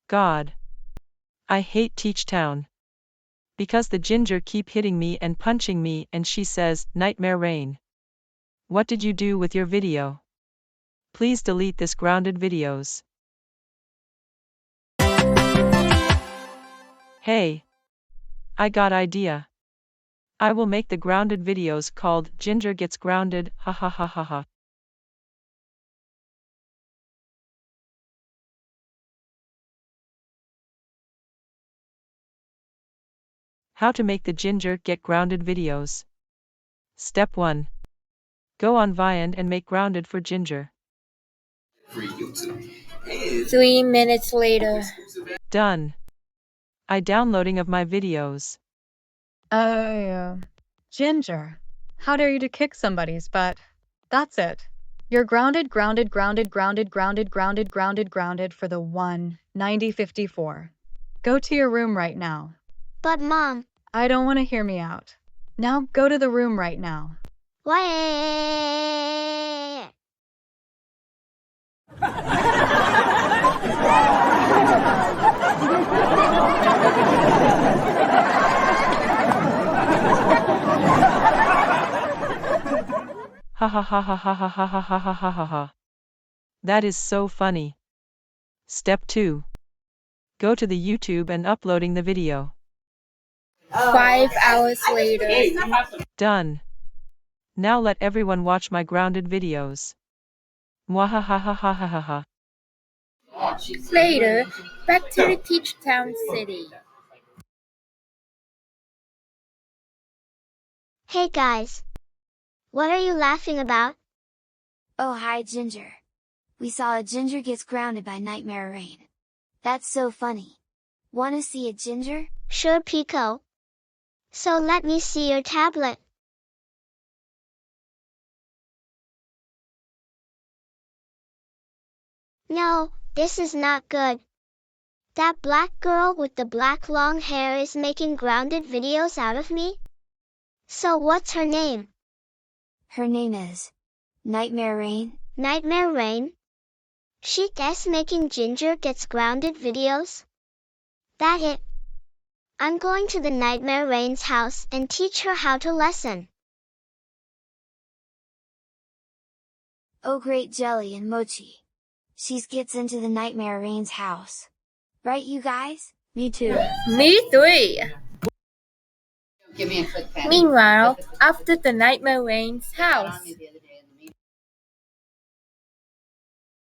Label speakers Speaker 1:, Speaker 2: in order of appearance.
Speaker 1: God. I hate teachtown. Because the ginger keep hitting me and punching me and she says, nightmare rain. What did you do with your video? Please delete this grounded videos. Hey. I got idea. I will make the grounded videos called Ginger Gets Grounded, ha ha ha ha ha. How to make the Ginger Get Grounded videos. Step 1. Go on Viand and make grounded for Ginger.
Speaker 2: 3 minutes later.
Speaker 1: Done. I downloading of my videos.
Speaker 3: Ginger, how dare you to kick somebody's butt? That's it. You're grounded for the 19054. Go to your room right now.
Speaker 4: But Mom.
Speaker 3: I don't want to hear me out. Now go to the room right now.
Speaker 4: Why?
Speaker 1: Ha ha ha ha ha ha ha ha ha ha ha ha ha. That is so funny. Step 2. Go to the YouTube and uploading the video.
Speaker 2: 5 hours later.
Speaker 1: Done. Now let everyone watch my grounded videos. Mwahahahahahaha.
Speaker 2: Later, back to the Teachtown city.
Speaker 4: Hey guys. What are you laughing about?
Speaker 5: Oh hi Ginger. We saw a ginger gets grounded by nightmare rain. That's so funny. Wanna see a ginger?
Speaker 4: Sure, Pico. So let me see your tablet. No, this is not good. That black girl with the black long hair is making grounded videos out of me? So what's her name?
Speaker 5: Her name is Nightmare Rain.
Speaker 4: Nightmare Rain? She guess making Ginger Gets Grounded videos? That it. I'm going to the Nightmare Rain's house and teach her how to lesson.
Speaker 5: Oh great Jelly and Mochi. She's gets into the Nightmare Rain's house. Right you guys?
Speaker 2: Me too. Me three. Meanwhile, after the Nightmare Rain's house.